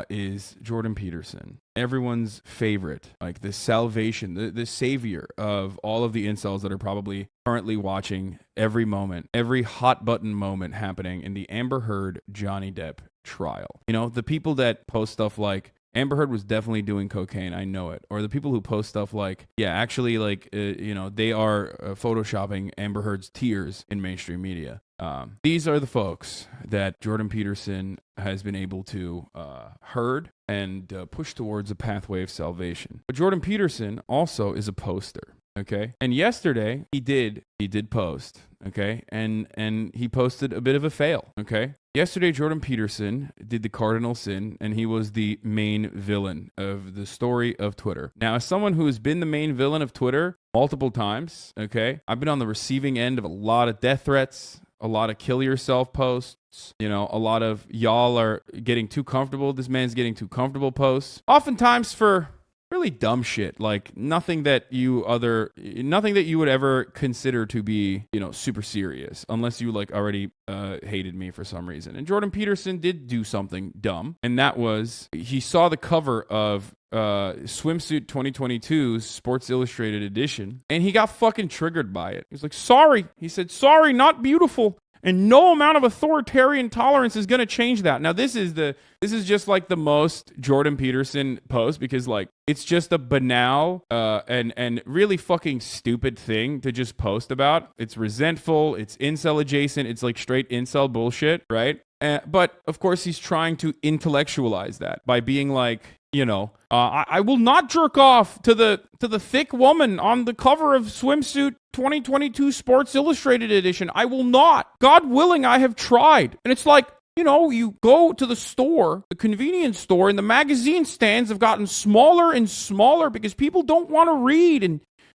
is Jordan Peterson. Everyone's favorite, like the salvation, the savior of all of the incels that are probably currently watching every moment, every hot button moment happening in the Amber Heard Johnny Depp trial. You know, the people that post stuff like, Amber Heard was definitely doing cocaine, I know it. Or the people who post stuff like, yeah, actually, like, they are photoshopping Amber Heard's tears in mainstream media. These are the folks that Jordan Peterson has been able to herd and push towards a pathway of salvation. But Jordan Peterson also is a poster. Okay. And yesterday he did post. Okay. And he posted a bit of a fail. Okay. Yesterday, Jordan Peterson did the cardinal sin, and he was the main villain of the story of Twitter. Now, as someone who has been the main villain of Twitter multiple times, okay, I've been on the receiving end of a lot of death threats, a lot of kill yourself posts, a lot of y'all are getting too comfortable. This man's getting too comfortable posts. Oftentimes for really dumb shit, like nothing that you would ever consider to be, super serious, unless you like already hated me for some reason. And Jordan Peterson did do something dumb, and that was he saw the cover of Swimsuit 2022's Sports Illustrated edition, and he got fucking triggered by it. He was like, sorry. He said, sorry, not beautiful. And no amount of authoritarian tolerance is going to change that. Now, this is just like the most Jordan Peterson post, because like it's just a banal and really fucking stupid thing to just post about. It's resentful. It's incel adjacent. It's like straight incel bullshit, right? But of course, he's trying to intellectualize that by being like, I will not jerk off to the thick woman on the cover of Swimsuit 2022 Sports Illustrated edition. I will not. God willing, I have tried. And it's like, you go to the store, the convenience store, and the magazine stands have gotten smaller and smaller because people don't want to read.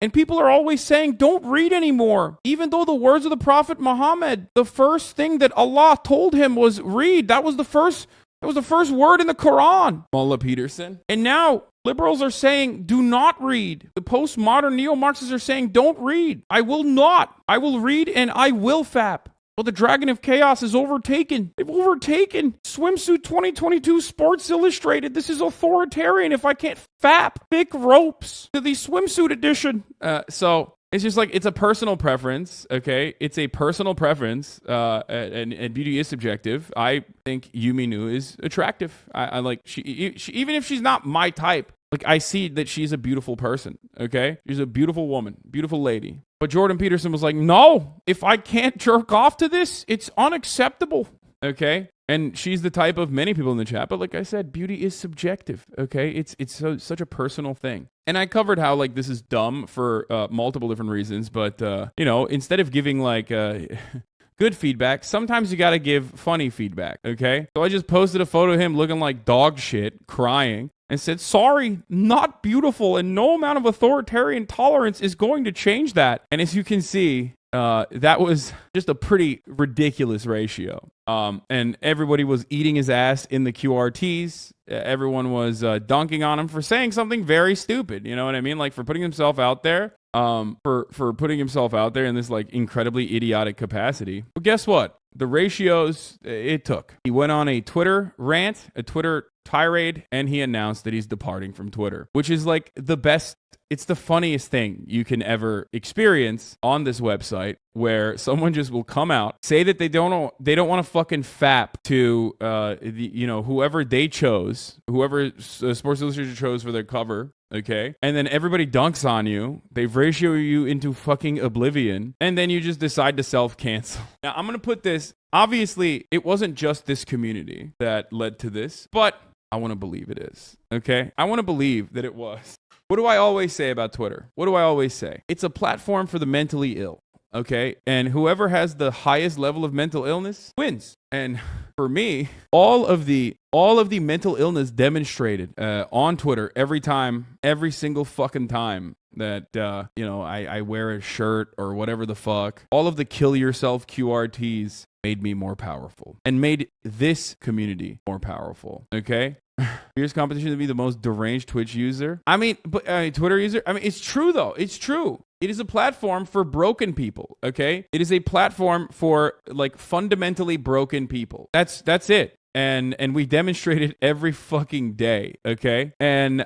And people are always saying, don't read anymore. Even though the words of the Prophet Muhammad, the first thing that Allah told him was read. That was the first word in the Quran, Mullah Peterson. And now liberals are saying, do not read. The postmodern neo-Marxists are saying, don't read. I will not. I will read and I will fap. Well, the Dragon of Chaos is overtaken. They've overtaken Swimsuit 2022 Sports Illustrated. This is authoritarian if I can't fap thick ropes to the swimsuit edition. So it's just like, it's a personal preference, okay? It's a personal preference, and beauty is subjective. I think Yumi Nu is attractive. I like, she even if she's not my type, like I see that she's a beautiful person, okay? She's a beautiful woman, beautiful lady. But Jordan Peterson was like, no, if I can't jerk off to this, it's unacceptable, okay? And she's the type of many people in the chat. But like I said, beauty is subjective, okay? It's such a personal thing. And I covered how like this is dumb for multiple different reasons. But, instead of giving like good feedback, sometimes you got to give funny feedback, okay? So I just posted a photo of him looking like dog shit, crying, and said, sorry, not beautiful, and no amount of authoritarian tolerance is going to change that. And as you can see, that was just a pretty ridiculous ratio. And everybody was eating his ass in the QRTs. Everyone was dunking on him for saying something very stupid. You know what I mean? Like for putting himself out there, for putting himself out there in this like incredibly idiotic capacity. But guess what? The ratios it took. He went on a Twitter rant, a Twitter tirade, and he announced that he's departing from Twitter, which is like the best. It's the funniest thing you can ever experience on this website, where someone just will come out, say that they don't want to fucking fap to whoever they chose, whoever Sports Illustrated chose for their cover, okay? And then everybody dunks on you. They ratio you into fucking oblivion, and then you just decide to self-cancel. Now, I'm going to put this, obviously, it wasn't just this community that led to this, but I want to believe it is, okay? I want to believe that it was. What do I always say about Twitter? What do I always say? It's a platform for the mentally ill, okay? And whoever has the highest level of mental illness wins. And for me, all of the mental illness demonstrated on Twitter every single fucking time that I wear a shirt or whatever the fuck, all of the kill yourself QRTs made me more powerful and made this community more powerful, okay? Here's competition to be the most deranged Twitch user. Twitter user. It's true though. It's true. It is a platform for broken people, okay? It is a platform for like fundamentally broken people. That's it. and we demonstrate it every fucking day, okay? And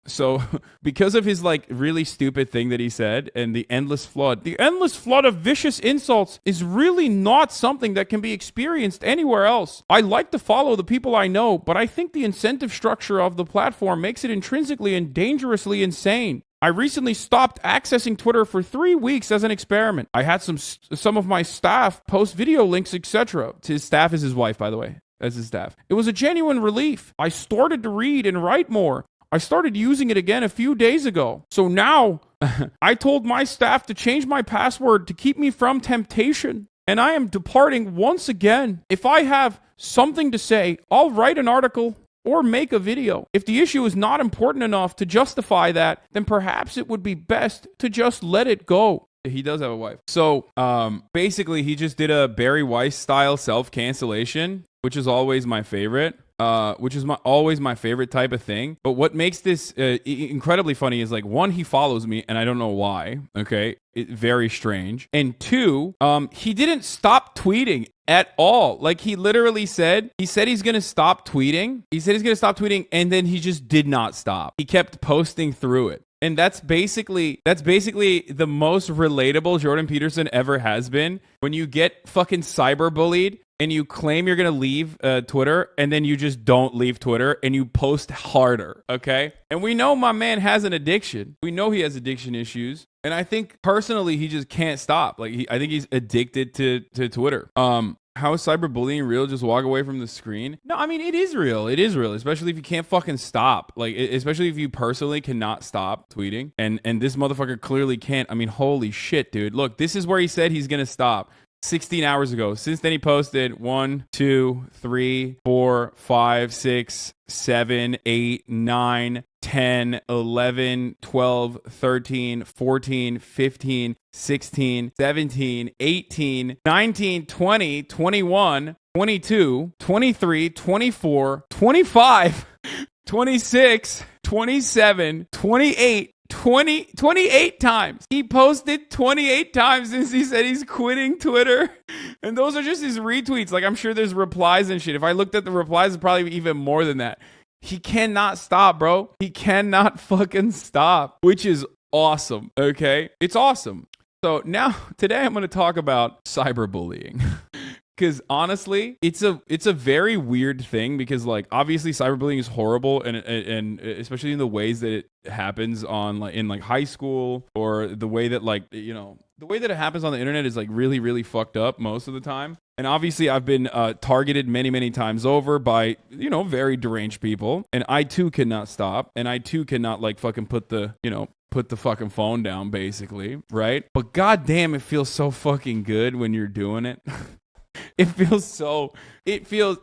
so because of his like really stupid thing that he said and the endless flood of vicious insults is really not something that can be experienced anywhere else. I like to follow the people I know, but I think the incentive structure of the platform makes it intrinsically and dangerously insane. I recently stopped accessing Twitter for 3 weeks as an experiment. I had some of my staff post video links, etc. His staff is his wife, by the way, as his staff. It was a genuine relief. I started to read and write more. I started using it again a few days ago. So now I told my staff to change my password to keep me from temptation. And I am departing once again. If I have something to say, I'll write an article or make a video. If the issue is not important enough to justify that, then perhaps it would be best to just let it go. He does have a wife. So basically, he just did a Barry Weiss style self-cancellation, which is always my favorite. Which is always my favorite type of thing. But what makes this incredibly funny is, like, one, he follows me, and I don't know why, okay? Very strange. And two, he didn't stop tweeting at all. Like, he literally said he's going to stop tweeting. He said he's going to stop tweeting, and then he just did not stop. He kept posting through it. And that's basically the most relatable Jordan Peterson ever has been. When you get fucking cyberbullied and you claim you're going to leave Twitter, and then you just don't leave Twitter, and you post harder, okay? And we know my man has an addiction. We know he has addiction issues. And I think, personally, he just can't stop. Like, I think he's addicted to Twitter. How is cyberbullying real? Just walk away from the screen? No, I mean, it is real. It is real, especially if you can't fucking stop. Like, especially if you personally cannot stop tweeting. And this motherfucker clearly can't. I mean, holy shit, dude. Look, this is where he said he's going to stop. 16 hours ago. Since then, he posted 1, 2, 3, 4, 5, 6, 7, 8, 9, 10, 11, 12, 13, 14, 15, 16, 17, 18, 19, 20, 21, 22, 23, 24, 25, 26, 27, 28, 28 times. He posted 28 times since he said he's quitting Twitter. And those are just his retweets. Like, I'm sure there's replies and shit. If I looked at the replies, it's probably even more than that. He cannot stop, bro. He cannot fucking stop, which is awesome. Okay? It's awesome. So now, today I'm going to talk about cyberbullying. Because honestly, it's a very weird thing, because, like, obviously cyberbullying is horrible, and especially in the ways that it happens in high school, or the way that, like, you know, the way that it happens on the internet is, like, really, really fucked up most of the time. And obviously I've been targeted many, many times over by, you know, very deranged people, and I too cannot stop, and I too cannot, like, fucking put the fucking phone down, basically, right? But goddamn, it feels so fucking good when you're doing it.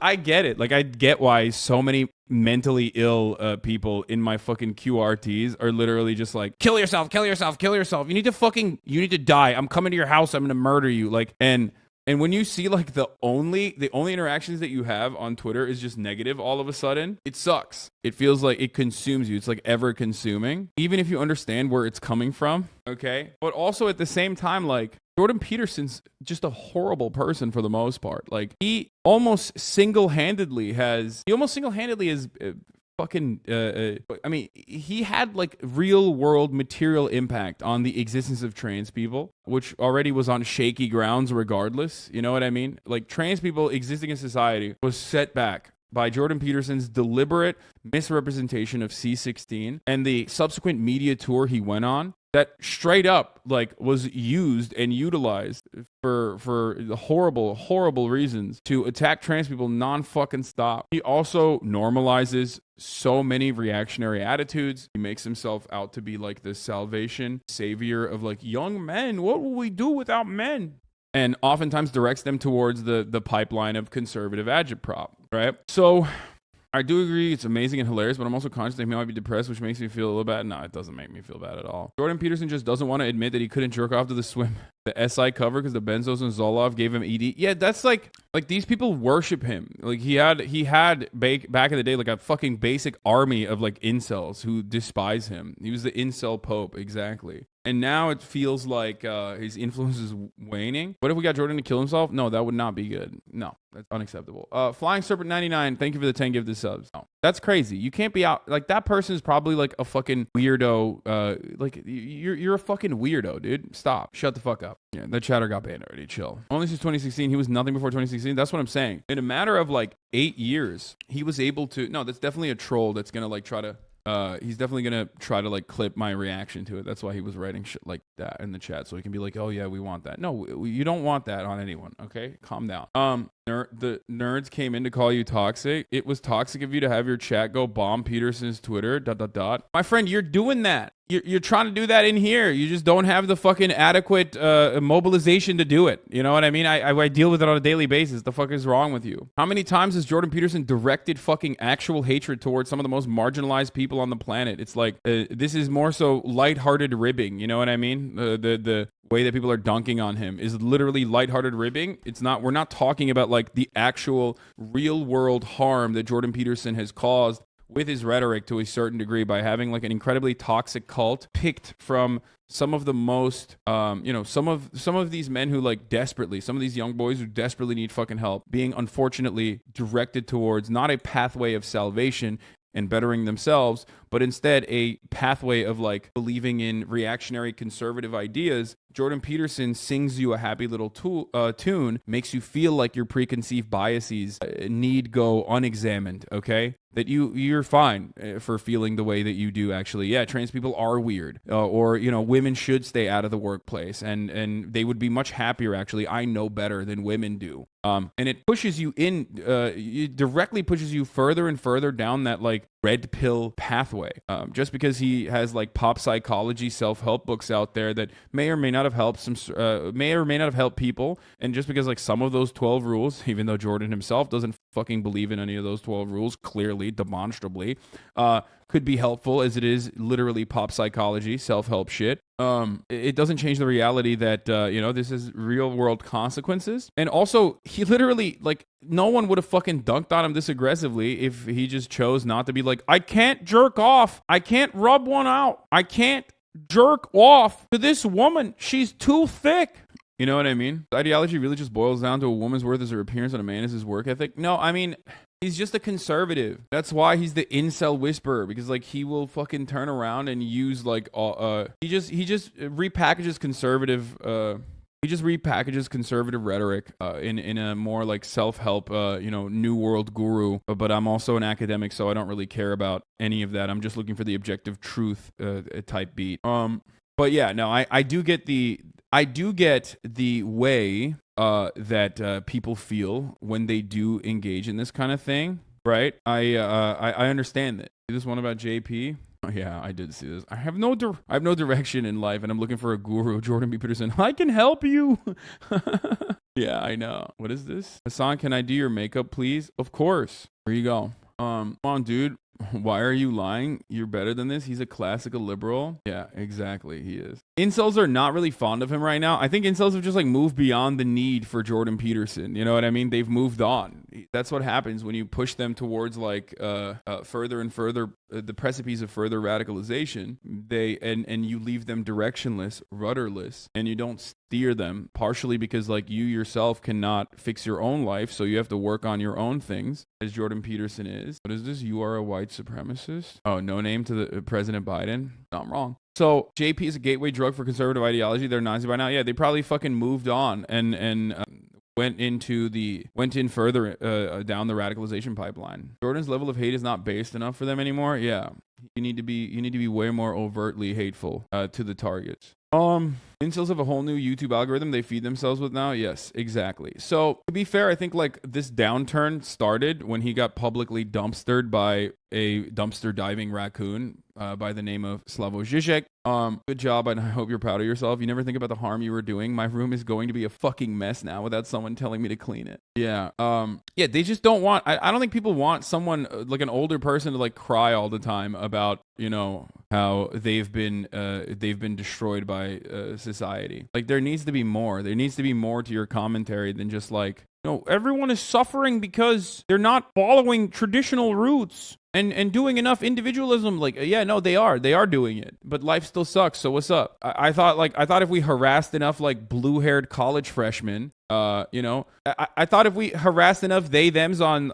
I get it. Like, I get why so many mentally ill people in my fucking QRTs are literally just like, kill yourself, kill yourself, kill yourself. You need to die. I'm coming to your house. I'm going to murder you. Like, and when you see, like, the only interactions that you have on Twitter is just negative all of a sudden, it sucks. It feels like it consumes you. It's like ever consuming, even if you understand where it's coming from. Okay. But also at the same time, like, Jordan Peterson's just a horrible person for the most part. Like, he almost single-handedly has fucking I mean, he had, like, real world material impact on the existence of trans people, which already was on shaky grounds regardless. You know what I mean? Like, trans people existing in society was set back by Jordan Peterson's deliberate misrepresentation of C16 and the subsequent media tour he went on, that straight up, like, was used and utilized for horrible reasons to attack trans people non-fucking stop. He also normalizes so many reactionary attitudes. He makes himself out to be like the salvation savior of, like, young men. What will we do without men? And oftentimes directs them towards the pipeline of conservative agitprop, right? So I do agree it's amazing and hilarious, but I'm also conscious that he might be depressed, which makes me feel a little bad. No, it doesn't make me feel bad at all. Jordan Peterson just doesn't want to admit that he couldn't jerk off to the SI cover because the Benzos and Zoloft gave him ED. Yeah, that's like these people worship him. Like, he had back in the day, like, a fucking basic army of, like, incels who despise him. He was the incel pope, exactly. And now it feels like his influence is waning. What if we got Jordan to kill himself? No, that would not be good. No, that's unacceptable. Flying Serpent 99, thank you for the 10 gifted subs. No, that's crazy. You can't be out like that person is probably like a fucking weirdo. Like you're a fucking weirdo, dude. Stop. Shut the fuck up. Yeah, that chatter got banned already. Chill. Only since 2016, he was nothing before 2016. That's what I'm saying. In a matter of like 8 years, he was able to. No, that's definitely a troll that's gonna like try to. He's definitely gonna try to like clip my reaction to it. That's why he was writing shit like that in the chat, so he can be like, "Oh yeah, we want that." No, you don't want that on anyone. Okay, calm down. The nerds came in to call you toxic. It was toxic of you to have your chat go bomb Peterson's Twitter. ... My friend, you're doing that. You're trying to do that in here. You just don't have the fucking adequate mobilization to do it. You know what I mean? I deal with it on a daily basis. The fuck is wrong with you? How many times has Jordan Peterson directed fucking actual hatred towards some of the most marginalized people on the planet? It's like, this is more so lighthearted ribbing. You know what I mean? The way that people are dunking on him is literally lighthearted ribbing. It's not, we're not talking about like the actual real world harm that Jordan Peterson has caused with his rhetoric to a certain degree by having like an incredibly toxic cult picked from some of the most, some of these men who like desperately, some of these young boys who desperately need fucking help, being unfortunately directed towards not a pathway of salvation and bettering themselves, but instead a pathway of like believing in reactionary conservative ideas. Jordan Peterson sings you a happy little tune, makes you feel like your preconceived biases need go unexamined, okay? That you're fine for feeling the way that you do actually. Yeah, trans people are weird. Or, women should stay out of the workplace and they would be much happier actually. I know better than women do. And it pushes you it directly pushes you further and further down that like red pill pathway. Just because he has like pop psychology self-help books out there that may or may not have helped people, and just because like some of those 12 rules, even though Jordan himself doesn't fucking believe in any of those 12 rules, clearly, demonstrably, could be helpful as it is literally pop psychology, self-help shit. It doesn't change the reality that, this is real world consequences. And also, he literally, like, no one would have fucking dunked on him this aggressively if he just chose not to be like, I can't jerk off. I can't rub one out. I can't jerk off to this woman. She's too thick. You know what I mean? The ideology really just boils down to a woman's worth is her appearance and a man is his work ethic. No, I mean, he's just a conservative. That's why he's the incel whisperer, because like he will fucking turn around and use like he just repackages conservative rhetoric in a more like self-help new world guru. But I'm also an academic, so I don't really care about any of that. I'm just looking for the objective truth type beat. But yeah, no, I do get the way that people feel when they do engage in this kind of thing, right? I understand that. See this one about JP? Oh, yeah, I did see this. I have no direction in life, and I'm looking for a guru. Jordan B. Peterson, I can help you. Yeah, I know. What is this? Hasan, can I do your makeup, please? Of course. Here you go. Come on, dude. Why are you lying? You're better than this. He's a classical liberal. Yeah, exactly. He is. Incels are not really fond of him right now. I think incels have just like moved beyond the need for Jordan Peterson. You know what I mean? They've moved on. That's what happens when you push them towards like further and further the precipice of further radicalization. And you leave them directionless, rudderless, and you don't steer them, partially because like you yourself cannot fix your own life, so you have to work on your own things, as Jordan Peterson is. What is this? You are a white supremacist? Oh, no name to the President Biden? No, I'm wrong. So JP is a gateway drug for conservative ideology. They're Nazi by now. Yeah, they probably fucking moved on and went in further down the radicalization pipeline. Jordan's level of hate is not based enough for them anymore. Yeah, you need to be way more overtly hateful to the targets. Incels have a whole new YouTube algorithm they feed themselves with now. Yes, exactly. So to be fair, I think like this downturn started when he got publicly dumpstered by a dumpster diving raccoon by the name of Slavoj Žižek. Good job, and I hope you're proud of yourself. You never think about the harm you were doing. My room is going to be a fucking mess now without someone telling me to clean it. Yeah. Yeah, they just don't want, I don't think people want someone like an older person to like cry all the time about, how they've been destroyed by society. Like there needs to be more. There needs to be more to your commentary than just like everyone is suffering because they're not following traditional routes and doing enough individualism. Like, yeah, no, they are doing it, but life still sucks. So what's up? I thought if we harassed enough like blue-haired college freshmen, I thought if we harassed enough thems on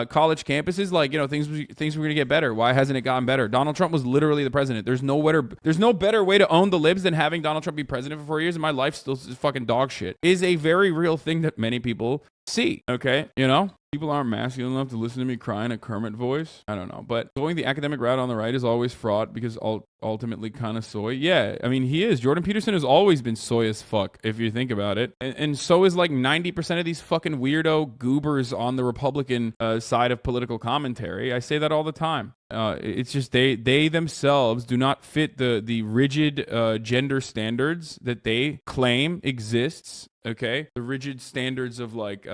college campuses, like, things were gonna get better. Why hasn't it gotten better? Donald Trump was literally the president. There's no better way to own the libs than having Donald Trump be president for 4 years, and my life still is fucking dog shit. Is a very real thing that many people see. Okay, people aren't masculine enough to listen to me cry in a Kermit voice. I don't know, but going the academic route on the right is always fraught because ultimately kind of soy. Yeah, I mean, he is. Jordan Peterson has always been soy as fuck, if you think about it. And so is like 90% of these fucking weirdo goobers on the Republican side of political commentary. I say that all the time. It's just they themselves do not fit the rigid gender standards that they claim exists. Okay, the rigid standards of like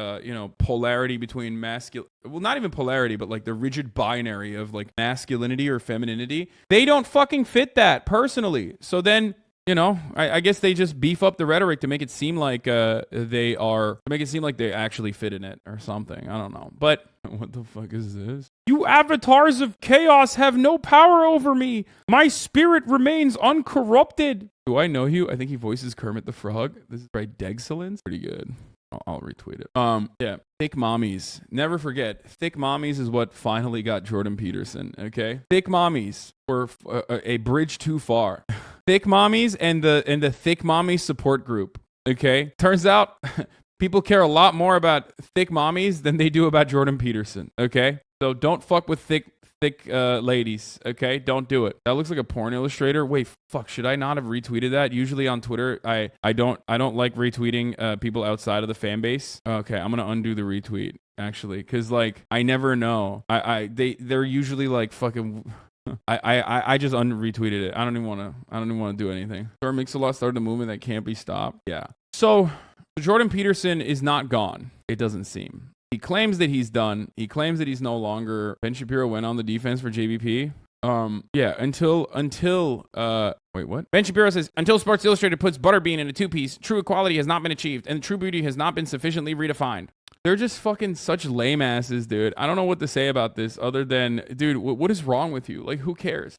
polarity between not even polarity, but like the rigid binary of like masculinity or femininity. They don't fucking fit that personally. So then, I guess they just beef up the rhetoric to make it seem like they actually fit in it or something. I don't know. But what the fuck is this? You avatars of chaos have no power over me. My spirit remains uncorrupted. Do I know you? I think he voices Kermit the Frog. This is by Degsolence. Pretty good. I'll retweet it. Yeah. Thick mommies. Never forget. Thick mommies is what finally got Jordan Peterson. Okay. Thick mommies were a bridge too far. Thick mommies and the thick mommy support group. Okay. Turns out people care a lot more about thick mommies than they do about Jordan Peterson. Okay. So don't fuck with thick ladies, okay? Don't do it. That looks like a porn illustrator. Wait, fuck, should I not have retweeted that? Usually on Twitter, I don't like retweeting people outside of the fan base. Okay, I'm gonna undo the retweet actually, because like I never know. They're usually like fucking. I just retweeted it. I don't even want to do anything. Sir Mix-a-Lot started a movement that can't be stopped. Yeah. So Jordan Peterson is not gone. It doesn't seem. He claims that he's done. He claims that he's no longer. Ben Shapiro went on the defense for JBP. Yeah, until wait, what? Ben Shapiro says, until Sports Illustrated puts Butterbean in a two-piece, true equality has not been achieved, and true beauty has not been sufficiently redefined. They're just fucking such lame asses, dude. I don't know what to say about this other than, dude, what is wrong with you? Like, who cares?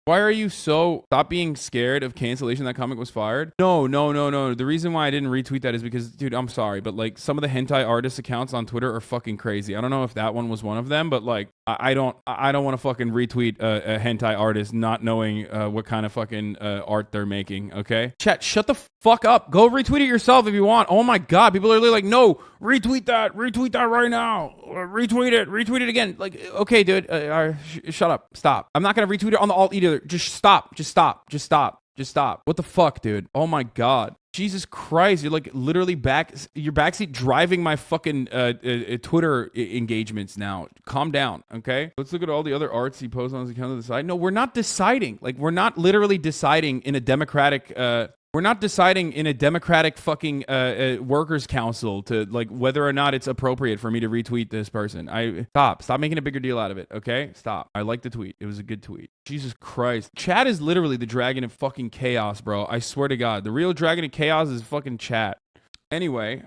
Why are you stop being scared of cancellation? That comic was fired. No. The reason why I didn't retweet that is because, dude, I'm sorry, but like some of the hentai artist accounts on Twitter are fucking crazy. I don't know if that one was one of them, but like I don't want to fucking retweet a hentai artist not knowing what kind of fucking art they're making. Okay, chat, shut the fuck up. Go retweet it yourself if you want. Oh my god, people are really like, no, retweet that right now. Retweet it again. Like, okay, dude, shut up, stop. I'm not gonna retweet it on the alt either. Just stop. What the fuck, dude? Oh my god. Jesus Christ, you're like literally you're backseat driving my fucking Twitter engagements now. Calm down, okay? Let's look at all the other arts he posts on his account to the side. No, we're not deciding. Like, we're not literally deciding in a democratic fucking workers council to like whether or not it's appropriate for me to retweet this person. Stop making a bigger deal out of it, okay? Stop. I like the tweet. It was a good tweet. Jesus Christ. Chat is literally the dragon of fucking chaos, bro. I swear to God. The real dragon of chaos is fucking chat. Anyway,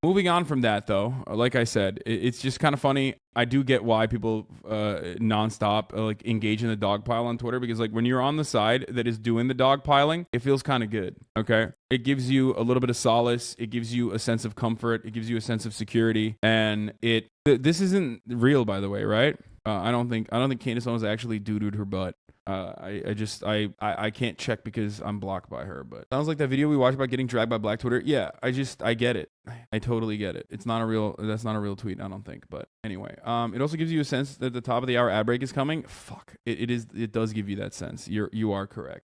moving on from that, though, like I said, it's just kind of funny. I do get why people nonstop like engage in the dogpile on Twitter, because like when you're on the side that is doing the dogpiling, it feels kind of good. Okay, it gives you a little bit of solace. It gives you a sense of comfort. It gives you a sense of security. And this isn't real, by the way, right? I don't think Candace Owens actually doo-dooed her butt. I can't check because I'm blocked by her, but sounds like that video we watched about getting dragged by Black Twitter. Yeah, I get it. I totally get it. That's not a real tweet, I don't think. But anyway, it also gives you a sense that the top of the hour ad break is coming. Fuck. It does give you that sense. You are correct.